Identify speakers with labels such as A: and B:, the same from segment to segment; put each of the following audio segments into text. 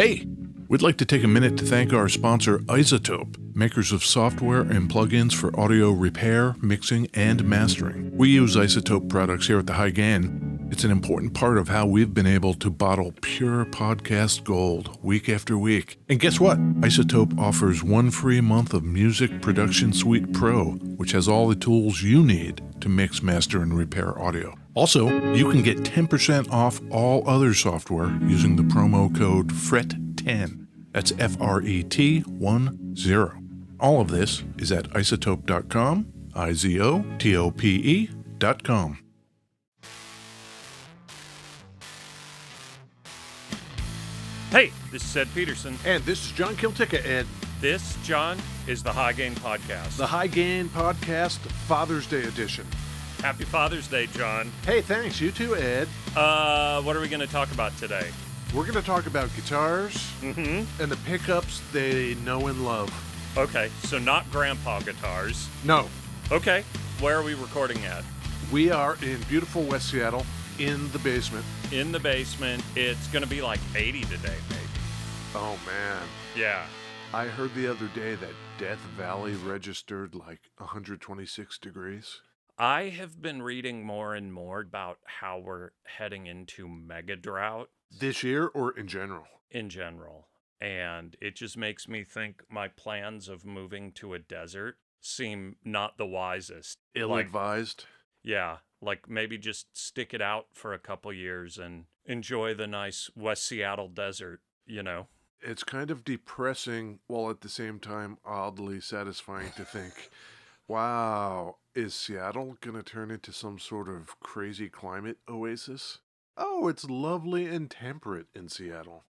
A: Hey, we'd like to take a minute to thank our sponsor, Isotope, makers of software and plugins for audio repair, mixing, and mastering. We use Isotope products here at the High Gain. It's an important part of how we've been able to bottle pure podcast gold week after week. And guess what? Isotope offers 1 free month of Music Production Suite Pro, which has all the tools you need to mix, master, and repair audio. Also, you can get 10% off all other software using the promo code FRET10. That's FRET10. All of this is at isotope.com, IZOTOPE.com.
B: Hey, this is Ed Peterson.
C: And this is John Kiltica, Ed.
B: This, John, is the High Gain Podcast.
C: The High Gain Podcast Father's Day edition.
B: Happy Father's Day, John.
C: Hey, thanks. You too, Ed.
B: What are we going to talk about today?
C: We're going to talk about guitars and the pickups they know and love.
B: Okay, so not grandpa guitars.
C: No.
B: Okay, where are we recording at?
C: We are in beautiful West Seattle, in the basement.
B: In the basement. It's going to be like 80 today, maybe.
C: Oh, man.
B: Yeah.
C: I heard the other day that Death Valley registered like 126 degrees.
B: I have been reading more and more about how we're heading into mega drought.
C: This year or in general?
B: In general. And it just makes me think my plans of moving to a desert seem not the wisest.
C: Ill-advised?
B: Yeah, like maybe just stick it out for a couple years and enjoy the nice West Seattle desert, you know?
C: It's kind of depressing while at the same time oddly satisfying to think, wow, is Seattle going to turn into some sort of crazy climate oasis? Oh, it's lovely and temperate in Seattle.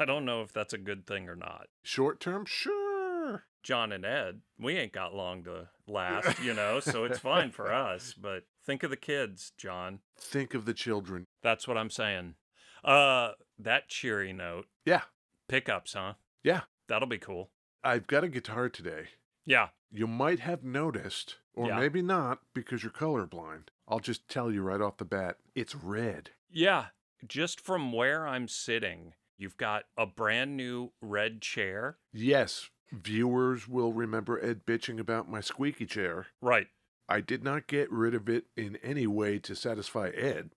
B: I don't know if that's a good thing or not.
C: Short term? Sure.
B: John and Ed, we ain't got long to last, you know, so it's fine for us. But think of the kids, John.
C: Think of the children.
B: That's what I'm saying. That cheery note.
C: Yeah.
B: Pickups, huh?
C: Yeah.
B: That'll be cool.
C: I've got a guitar today.
B: Yeah.
C: You might have noticed, or
B: Yeah.
C: maybe not, because you're colorblind. I'll just tell you right off the bat, it's red.
B: Yeah. Just from where I'm sitting, you've got a brand new red chair.
C: Yes, viewers will remember Ed bitching about my squeaky chair.
B: Right.
C: I did not get rid of it in any way to satisfy Ed.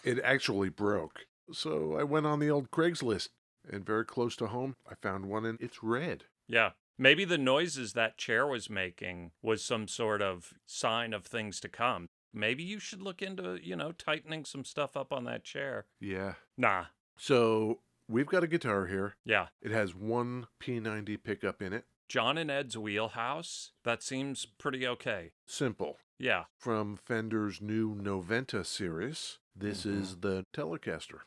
C: It actually broke. So I went on the old Craigslist, and very close to home, I found one and it's red.
B: Yeah. Maybe the noises that chair was making was some sort of sign of things to come. Maybe you should look into, tightening some stuff up on that chair.
C: Yeah.
B: Nah.
C: So we've got a guitar here.
B: Yeah.
C: It has one P90 pickup in it.
B: John and Ed's wheelhouse, that seems pretty okay.
C: Simple.
B: Yeah.
C: From Fender's new Noventa series, this is the Telecaster.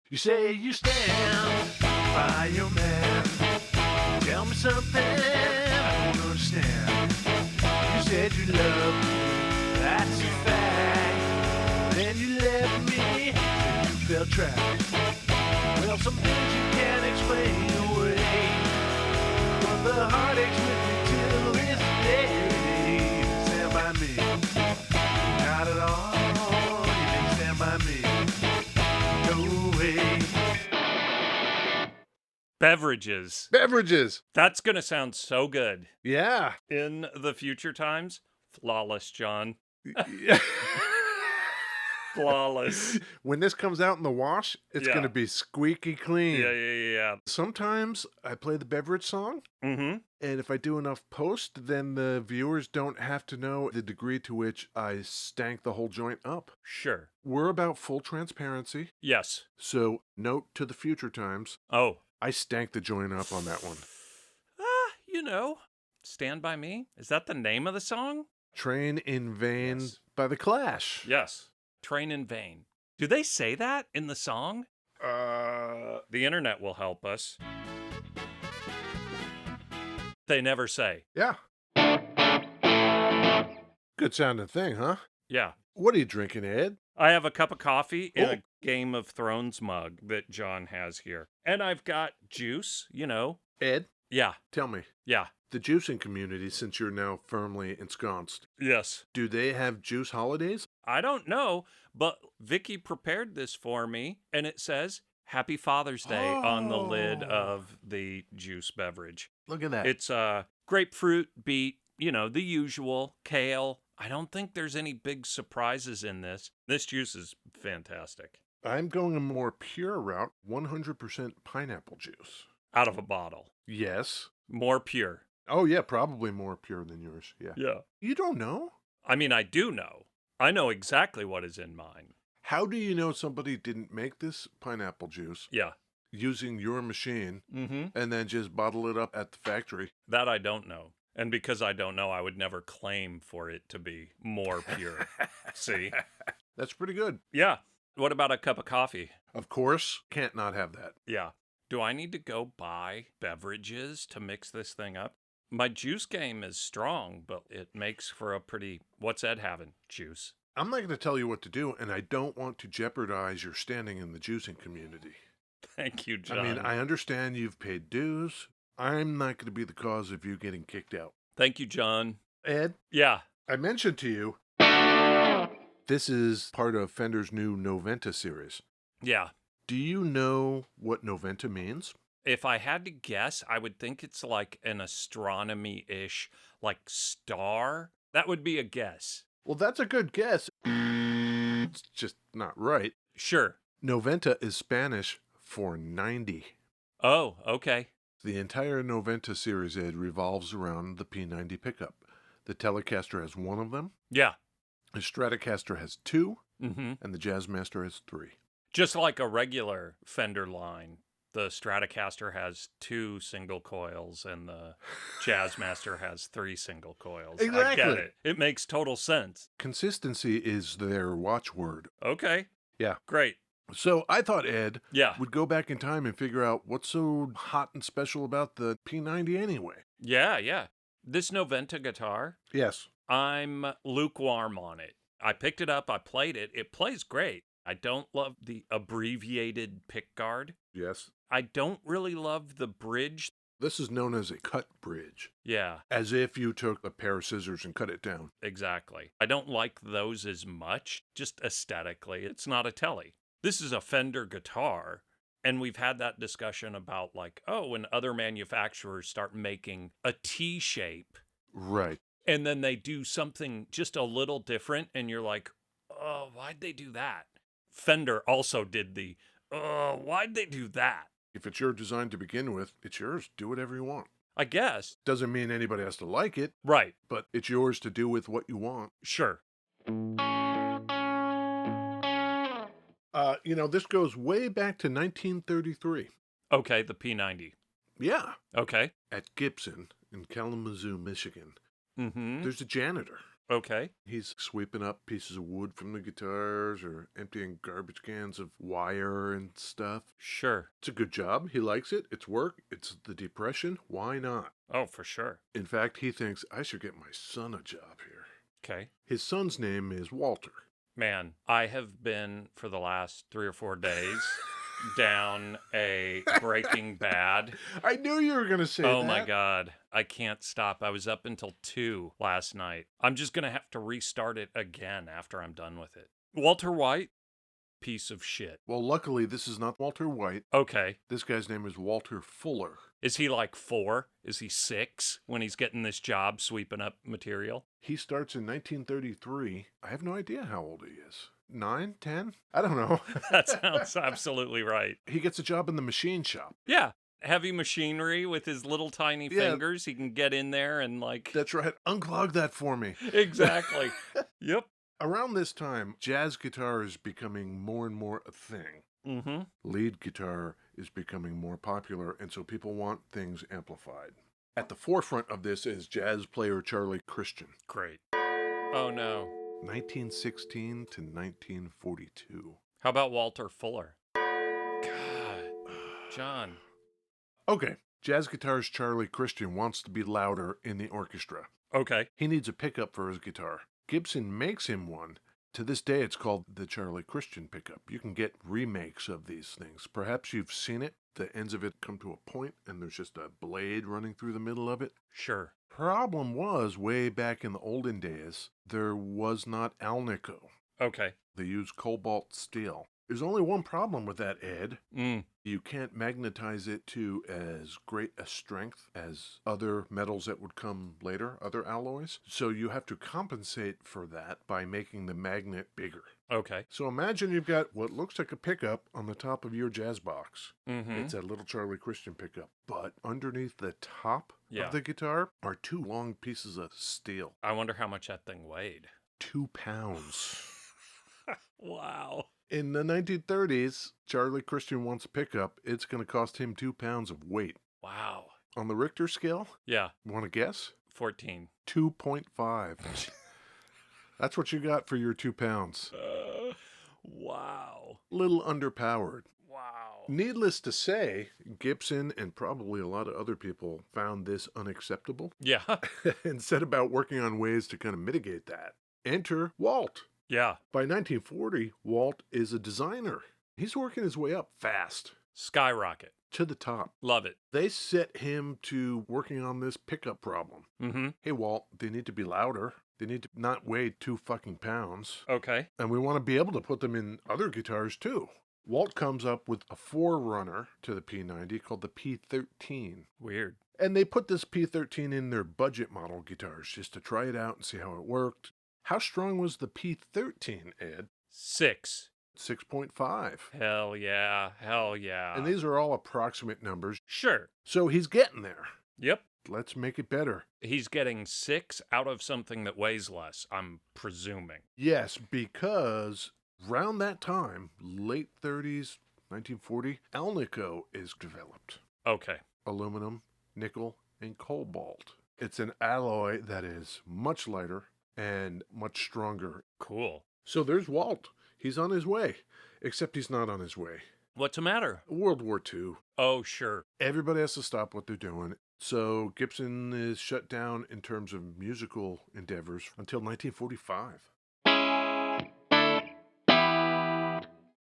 C: You say you stand by your man. Tell me something I don't understand. You said you loved me, that's a fact. Then you left me, said you felt trapped. Well, some things you can't explain away, but the heartache's with me till this day. Stand by me, not at all. You can stand by me, no way.
B: Beverages.
C: Beverages.
B: That's going to sound so good.
C: Yeah.
B: In the future times, flawless, John. Flawless.
C: When this comes out in the wash, it's going to be squeaky clean.
B: Yeah.
C: Sometimes I play the beverage song,
B: Mm-hmm.
C: and if I do enough post, then the viewers don't have to know the degree to which I stank the whole joint up.
B: Sure.
C: We're about full transparency,
B: Yes.
C: so note to the future times,
B: Oh.
C: I stank the joint up on that one.
B: Stand By Me. Is that the name of the song?
C: Train in Vain
B: Yes.
C: by The Clash.
B: Yes. Train in Vain. Do they say that in the song? The internet will help us. They never say.
C: Yeah. Good sounding thing, huh?
B: Yeah.
C: What are you drinking, Ed?
B: I have a cup of coffee in
C: Oh.
B: a Game of Thrones mug that John has here. And I've got juice,
C: Ed,
B: Yeah.
C: tell me,
B: Yeah.
C: the juicing community, since you're now firmly ensconced,
B: Yes.
C: do they have juice holidays?
B: I don't know, but Vicky prepared this for me, and it says Happy Father's Day on the lid
C: Oh.
B: of the juice beverage.
C: Look at that.
B: It's grapefruit, beet, the usual, kale. I don't think there's any big surprises in this. This juice is fantastic.
C: I'm going a more pure route, 100% pineapple juice.
B: Out of a bottle.
C: Yes.
B: More pure.
C: Oh, yeah, probably more pure than yours. Yeah.
B: Yeah.
C: You don't know?
B: I mean, I do know. I know exactly what is in mine.
C: How do you know somebody didn't make this pineapple juice
B: Yeah.
C: using your machine
B: Mm-hmm.
C: and then just bottle it up at the factory?
B: That I don't know. And because I don't know, I would never claim for it to be more pure. See?
C: That's pretty good.
B: Yeah. What about a cup of coffee?
C: Of course, can't not have that.
B: Yeah. Do I need to go buy beverages to mix this thing up? My juice game is strong, but it makes for a pretty... What's Ed having? Juice.
C: I'm not going to tell you what to do, and I don't want to jeopardize your standing in the juicing community.
B: Thank you, John.
C: I mean, I understand you've paid dues. I'm not going to be the cause of you getting kicked out.
B: Thank you, John.
C: Ed,
B: Yeah.
C: I mentioned to you, this is part of Fender's new Noventa series.
B: Yeah.
C: Do you know what Noventa means?
B: If I had to guess, I would think it's like an astronomy-ish, like star. That would be a guess.
C: Well, that's a good guess. It's just not right.
B: Sure.
C: Noventa is Spanish for 90.
B: Oh, okay.
C: The entire Noventa series, Ed, revolves around the P90 pickup. The Telecaster has one of them,
B: Yeah.
C: the Stratocaster has two,
B: Mm-hmm.
C: and the Jazzmaster has three.
B: Just like a regular Fender line, the Stratocaster has 2 single coils and the Jazzmaster has 3 single coils. I
C: Exactly.
B: get it. It makes total sense.
C: Consistency is their watchword.
B: Okay.
C: Yeah.
B: Great.
C: So I thought Ed
B: Yeah.
C: would go back in time and figure out what's so hot and special about the P90 anyway.
B: Yeah. This Noventa guitar,
C: Yes.
B: I'm lukewarm on it. I picked it up, I played it. It plays great. I don't love the abbreviated pickguard.
C: Yes.
B: I don't really love the bridge.
C: This is known as a cut bridge,
B: Yeah,
C: as if you took a pair of scissors and cut it down.
B: exactly. I don't like those as much, just aesthetically. It's not a Tele. This is a Fender guitar. And we've had that discussion about like, oh, when other manufacturers start making a T shape
C: Right.
B: and then they do something just a little different and you're like, oh, why'd they do that? Fender also did the, oh, why'd they do that?
C: If it's your design to begin with, it's yours. Do whatever you want.
B: I guess.
C: Doesn't mean anybody has to like it,
B: Right.
C: but it's yours to do with what you want.
B: Sure.
C: This goes way back to 1933.
B: Okay, the P90.
C: Yeah.
B: Okay.
C: At Gibson in Kalamazoo, Michigan,
B: Mm-hmm.
C: there's a janitor.
B: Okay.
C: He's sweeping up pieces of wood from the guitars or emptying garbage cans of wire and stuff.
B: Sure.
C: It's a good job. He likes it. It's work. It's the Depression. Why not?
B: Oh, for sure.
C: In fact, he thinks, I should get my son a job here.
B: Okay.
C: His son's name is Walter.
B: Man, I have been for the last 3 or 4 days down a Breaking Bad.
C: I knew you were going to say that.
B: Oh my God. I can't stop. I was up until 2 last night. I'm just going to have to restart it again after I'm done with it. Walter White, piece of shit.
C: Well, luckily, this is not Walter White.
B: Okay.
C: This guy's name is Walter Fuller.
B: Is he like 4? Is he 6 when he's getting this job sweeping up material?
C: He starts in 1933. I have no idea how old he is. 9, 10? I don't know.
B: That sounds absolutely right.
C: He gets a job in the machine shop.
B: Yeah. Heavy machinery with his little tiny
C: Yeah.
B: fingers. He can get in there and like...
C: That's right. Unclog that for me.
B: Exactly. Yep.
C: Around this time, jazz guitar is becoming more and more a thing.
B: Mm-hmm.
C: Lead guitar is becoming more popular, and so people want things amplified. At the forefront of this is jazz player Charlie Christian,
B: Great. Oh, no.
C: 1916 to 1942.
B: How about Walter Fuller? God. John.
C: Okay, jazz guitarist Charlie Christian wants to be louder in the orchestra.
B: Okay.
C: He needs a pickup for his guitar. Gibson makes him one. To this day, it's called the Charlie Christian pickup. You can get remakes of these things. Perhaps you've seen it. The ends of it come to a point, and there's just a blade running through the middle of it.
B: Sure.
C: Problem was, way back in the olden days, there was not Alnico.
B: Okay.
C: They use cobalt steel. There's only one problem with that, Ed.
B: Mm.
C: You can't magnetize it to as great a strength as other metals that would come later, other alloys. So you have to compensate for that by making the magnet bigger.
B: Okay.
C: So imagine you've got what looks like a pickup on the top of your jazz box.
B: Mm-hmm.
C: It's a little Charlie Christian pickup. But underneath the top
B: Yeah.
C: of the guitar are two long pieces of steel.
B: I wonder how much that thing weighed.
C: 2 pounds.
B: Wow.
C: In the 1930s, Charlie Christian wants a pickup. It's going to cost him 2 pounds of weight.
B: Wow.
C: On the Richter scale,
B: Yeah.
C: want to guess?
B: 14.
C: 2.5. That's what you got for your 2 pounds.
B: Wow.
C: Little underpowered.
B: Wow.
C: Needless to say, Gibson and probably a lot of other people found this unacceptable
B: Yeah.
C: and set about working on ways to kind of mitigate that. Enter Walt.
B: Yeah.
C: By 1940, Walt is a designer. He's working his way up fast
B: Skyrocket.
C: to the top.
B: Love it.
C: They set him to working on this pickup problem.
B: Mm-hmm.
C: Hey, Walt, they need to be louder. They need to not weigh 2 fucking pounds.
B: Okay.
C: And we want to be able to put them in other guitars too. Walt comes up with a forerunner to the P90 called the P13.
B: Weird.
C: And they put this P13 in their budget model guitars just to try it out and see how it worked. How strong was the P13, Ed?
B: 6.
C: 6.5.
B: Hell yeah. Hell yeah.
C: And these are all approximate numbers.
B: Sure.
C: So he's getting there.
B: Yep.
C: Let's make it better.
B: He's getting 6 out of something that weighs less, I'm presuming.
C: Yes, because around that time, late 30s, 1940, Alnico is developed.
B: Okay.
C: Aluminum, nickel, and cobalt. It's an alloy that is much lighter and much stronger.
B: Cool.
C: So there's Walt. He's on his way, except he's not on his way.
B: What's the matter?
C: World War II.
B: Oh, sure.
C: Everybody has to stop what they're doing. So Gibson is shut down in terms of musical endeavors until 1945.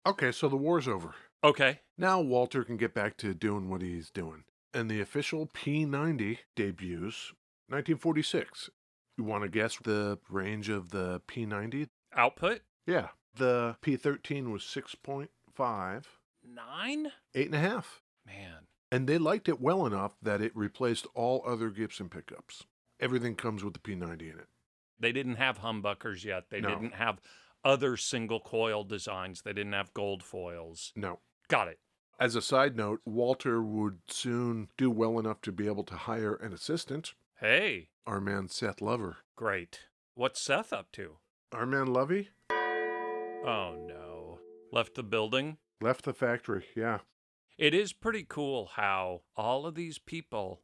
C: Okay, so the war's over.
B: Okay.
C: Now Walter can get back to doing what he's doing. And the official P90 debuts 1946. You want to guess the range of the P90?
B: Output?
C: Yeah. The P13 was 6.5.
B: 9?
C: 8.5.
B: Man.
C: And they liked it well enough that it replaced all other Gibson pickups. Everything comes with the P90 in it.
B: They didn't have humbuckers yet. They
C: No.
B: didn't have other single coil designs. They didn't have gold foils.
C: No.
B: Got it.
C: As a side note, Walter would soon do well enough to be able to hire an assistant,
B: Hey.
C: our man Seth Lover.
B: Great. What's Seth up to?
C: Our man Lovey
B: Oh, no. Left the building?
C: left the factory, yeah.
B: It is pretty cool how all of these people,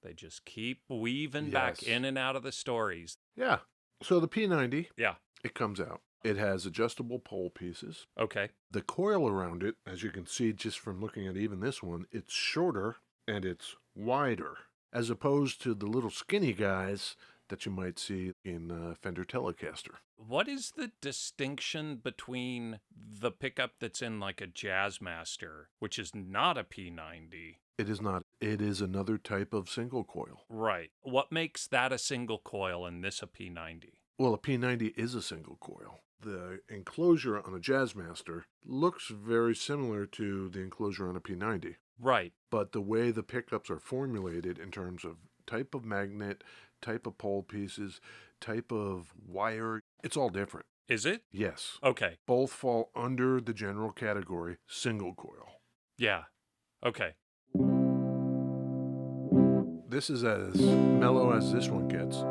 B: they just keep weaving back
C: Yes.
B: in and out of the stories.
C: Yeah. So the P90,
B: Yeah.
C: it comes out. It has adjustable pole pieces.
B: Okay.
C: The coil around it, as you can see just from looking at even this one, it's shorter and it's wider, as opposed to the little skinny guys that you might see in Fender Telecaster.
B: What is the distinction between the pickup that's in like a Jazzmaster, which is not a P90?
C: It is not. It is another type of single coil.
B: Right. What makes that a single coil and this a P90?
C: Well, a P90 is a single coil. The enclosure on a Jazzmaster looks very similar to the enclosure on a P90.
B: Right.
C: But the way the pickups are formulated in terms of type of magnet, type of pole pieces, type of wire, it's all different.
B: Is it?
C: Yes.
B: Okay.
C: Both fall under the general category single coil.
B: Yeah. Okay.
C: This is as mellow as this one gets.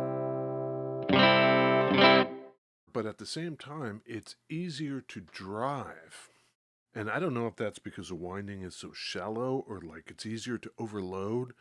C: But at the same time, it's easier to drive. And I don't know if that's because the winding is so shallow or like it's easier to overload.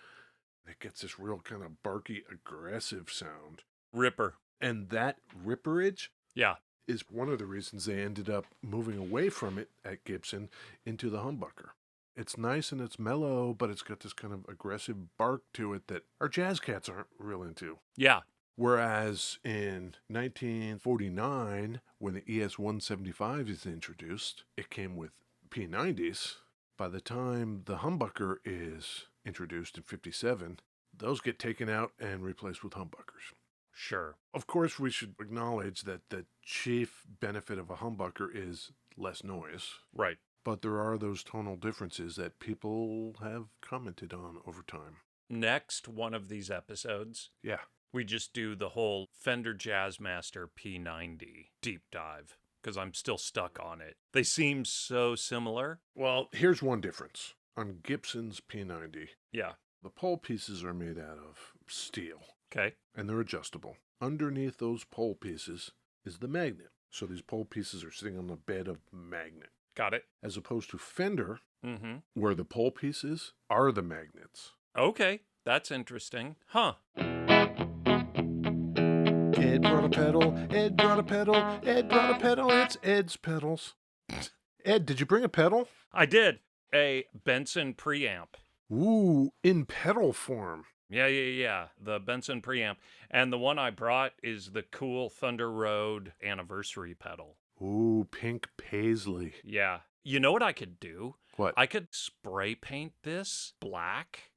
C: It gets this real kind of barky, aggressive sound.
B: Ripper.
C: And that ripperage
B: Yeah.
C: is one of the reasons they ended up moving away from it at Gibson into the humbucker. It's nice and it's mellow, but it's got this kind of aggressive bark to it that our jazz cats aren't real into.
B: Yeah.
C: Whereas in 1949, when the ES-175 is introduced, it came with P90s. By the time the humbucker is introduced in 57, those get taken out and replaced with humbuckers.
B: Sure.
C: Of course, we should acknowledge that the chief benefit of a humbucker is less noise.
B: Right.
C: But there are those tonal differences that people have commented on over time.
B: Next one of these episodes,
C: Yeah.
B: we just do the whole Fender Jazzmaster P90 deep dive because I'm still stuck on it. They seem so similar.
C: Well, here's one difference. On Gibson's P90,
B: Yeah.
C: the pole pieces are made out of steel,
B: Okay.
C: and they're adjustable. Underneath those pole pieces is the magnet. So these pole pieces are sitting on the bed of magnet.
B: Got it.
C: As opposed to Fender,
B: Mm-hmm.
C: where the pole pieces are the magnets.
B: Okay. That's interesting. Huh.
C: Ed brought a pedal, Ed brought a pedal, Ed brought a pedal, it's Ed's pedals. Ed, did you bring a pedal?
B: I did. A Benson preamp.
C: Ooh, in pedal form.
B: Yeah. The Benson preamp. And the one I brought is the cool Thunder Road anniversary pedal.
C: Ooh, pink paisley.
B: Yeah. You know what I could do?
C: What?
B: I could spray paint this black.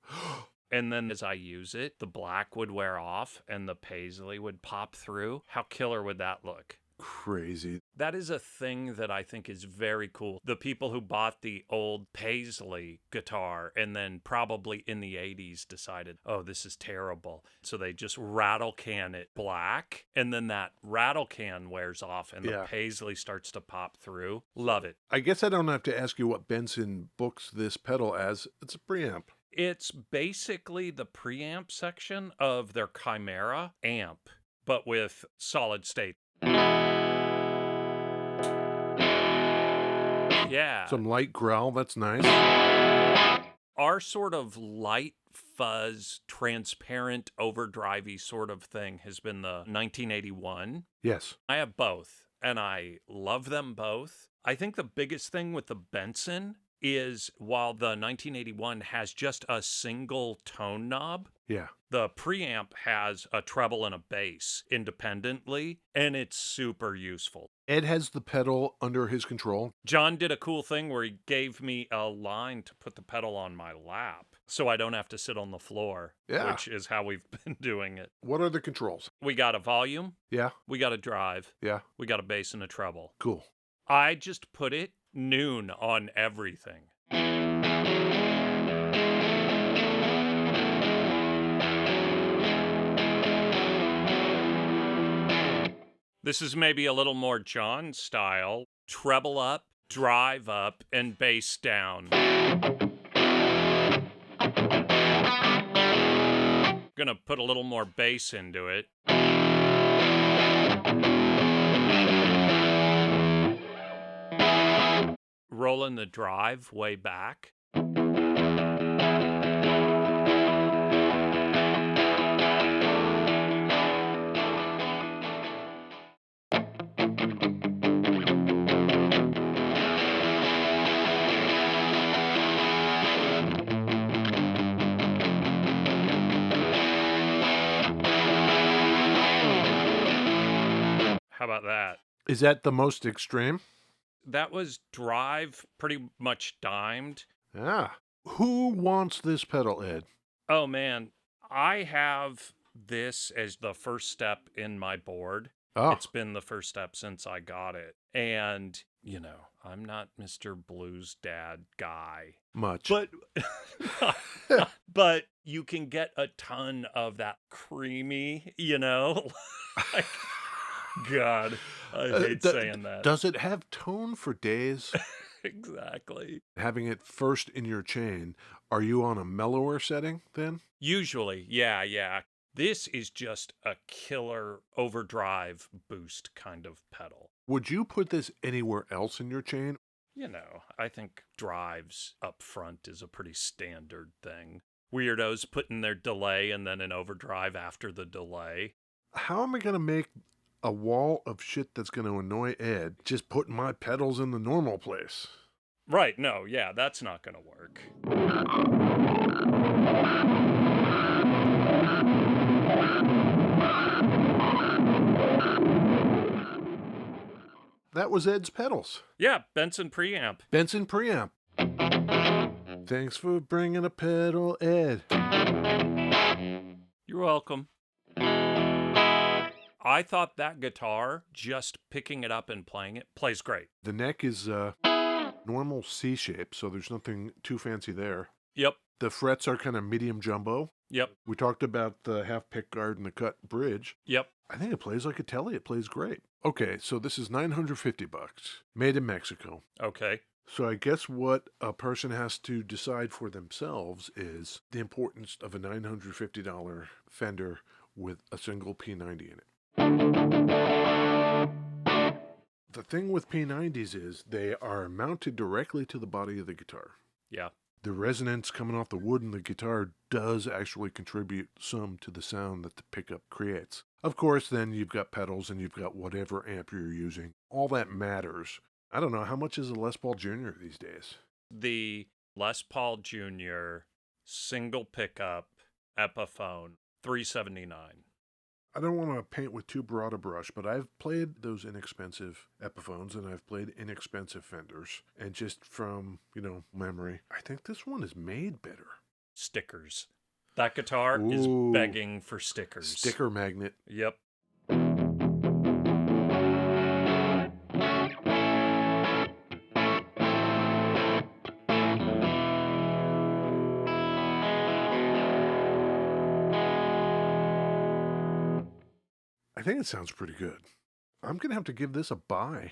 B: And then as I use it, the black would wear off and the paisley would pop through. How killer would that look?
C: Crazy.
B: That is a thing that I think is very cool. The people who bought the old paisley guitar and then probably in the 80s decided, oh, this is terrible. So they just rattle can it black and then that rattle can wears off and the paisley starts to pop through. Love it.
C: I guess I don't have to ask you what Benson books this pedal as. It's a preamp.
B: It's basically the preamp section of their Chimera amp, but with solid state. Yeah.
C: Some light growl, that's nice.
B: Our sort of light fuzz, transparent, overdrivey sort of thing has been the 1981.
C: Yes.
B: I have both, and I love them both. I think the biggest thing with the Benson is while the 1981 has just a single tone knob,
C: Yeah.
B: the preamp has a treble and a bass independently, and it's super useful.
C: Ed has the pedal under his control.
B: John did a cool thing where he gave me a line to put the pedal on my lap so I don't have to sit on the floor, which is how we've been doing it.
C: What are the controls?
B: We got a volume,
C: Yeah.
B: we got a drive,
C: Yeah.
B: we got a bass and a treble.
C: Cool.
B: I just put it noon on everything. This is maybe a little more John style. Treble up, drive up, and bass down. Gonna put a little more bass into it. Rolling the drive way back. How about that?
C: Is that the most extreme?
B: That was drive pretty much dimed.
C: Ah. Who wants this pedal, Ed?
B: Oh man, I have this as the first step in my board.
C: Oh.
B: It's been the first step since I got it. And, you know, I'm not Mr. Blues Dad guy.
C: Much.
B: But you can get a ton of that creamy, you know? Like, God, I hate saying that.
C: Does it have tone for days?
B: Exactly.
C: Having it first in your chain, are you on a mellower setting then?
B: Usually, yeah. This is just a killer overdrive boost kind of pedal.
C: Would you put this anywhere else in your chain?
B: You know, I think drives up front is a pretty standard thing. Weirdos putting their delay and then an overdrive after the delay.
C: How am I going to make a wall of shit that's going to annoy Ed just putting my pedals in the normal place?
B: Right, no, yeah, that's not going to work.
C: That was Ed's pedals.
B: Yeah, Benson preamp.
C: Benson preamp. Thanks for bringing a pedal, Ed.
B: You're welcome. I thought that guitar, just picking it up and playing it, plays great.
C: The neck is normal C shape, so there's nothing too fancy there.
B: Yep.
C: The frets are kind of medium jumbo.
B: Yep.
C: We talked about the half pick guard and the cut bridge.
B: Yep.
C: I think it plays like a Tele. It plays great. Okay, so this is $950, made in Mexico.
B: Okay.
C: So I guess what a person has to decide for themselves is the importance of a $950 Fender with a single P90 in it. The thing with P90s is they are mounted directly to the body of the guitar.
B: Yeah.
C: The resonance coming off the wood in the guitar does actually contribute some to the sound that the pickup creates. Of course, then you've got pedals and you've got whatever amp you're using. All that matters. I don't know, how much is a Les Paul Jr. these days?
B: The Les Paul Jr. single pickup Epiphone, $379.
C: I don't want to paint with too broad a brush, but I've played those inexpensive Epiphones and I've played inexpensive Fenders. And just from, memory, I think this one is made better.
B: Stickers. That guitar is begging for stickers.
C: Sticker magnet.
B: Yep.
C: I think it sounds pretty good. I'm going to have to give this a buy.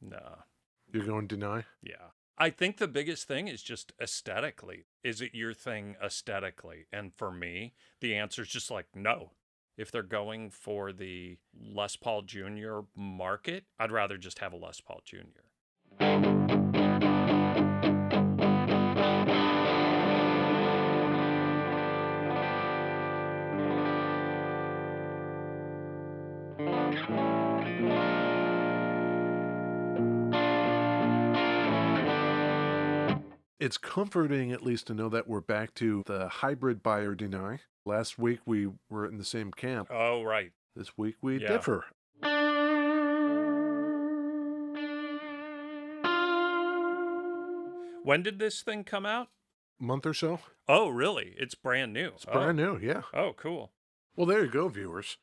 B: Nah.
C: You're going to deny?
B: Yeah. I think the biggest thing is just aesthetically. Is it your thing aesthetically? And for me, the answer is just like no. If they're going for the Les Paul Jr. market, I'd rather just have a Les Paul Jr.
C: It's comforting at least to know that we're back to the hybrid buy or deny. Last week we were in the same camp.
B: Oh, right.
C: This week we
B: Yeah.
C: differ.
B: When did this thing come out?
C: Month or so?
B: Oh, really? It's brand new.
C: It's brand new, yeah.
B: Oh, cool.
C: Well, there you go, viewers.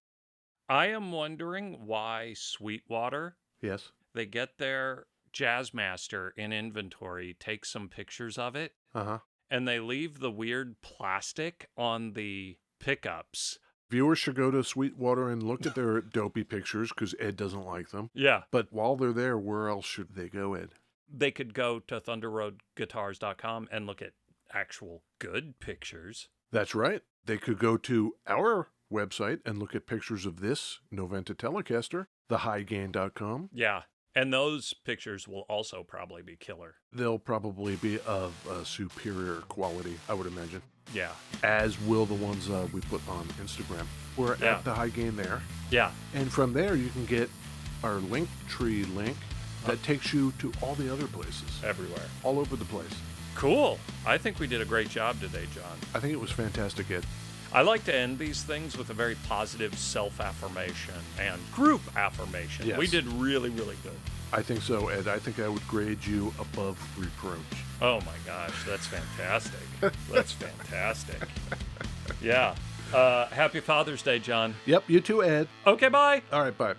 B: I am wondering why Sweetwater,
C: Yes.
B: they get their Jazzmaster in inventory, take some pictures of it,
C: Uh-huh.
B: and they leave the weird plastic on the pickups.
C: Viewers should go to Sweetwater and look at their dopey pictures because Ed doesn't like them.
B: Yeah.
C: But while they're there, where else should they go, Ed?
B: They could go to thunderroadguitars.com and look at actual good pictures.
C: That's right. They could go to our website and look at pictures of this Noventa Telecaster, thehighgain.com.
B: Yeah. And those pictures will also probably be killer.
C: They'll probably be of a superior quality, I would imagine.
B: Yeah.
C: As will the ones we put on Instagram. We're
B: Yeah.
C: at the High Gain there.
B: Yeah.
C: And from there, you can get our Linktree link that takes you to all the other places.
B: Everywhere.
C: All over the place.
B: Cool. I think we did a great job today, John.
C: I think it was fantastic, Ed.
B: I like to end these things with a very positive self-affirmation and group affirmation.
C: Yes.
B: We did really, really good.
C: I think so, Ed. I think I would grade you above reproach.
B: Oh my gosh, that's fantastic. That's fantastic. Yeah. Happy Father's Day, John.
C: Yep, you too, Ed.
B: Okay, bye.
C: All right, bye.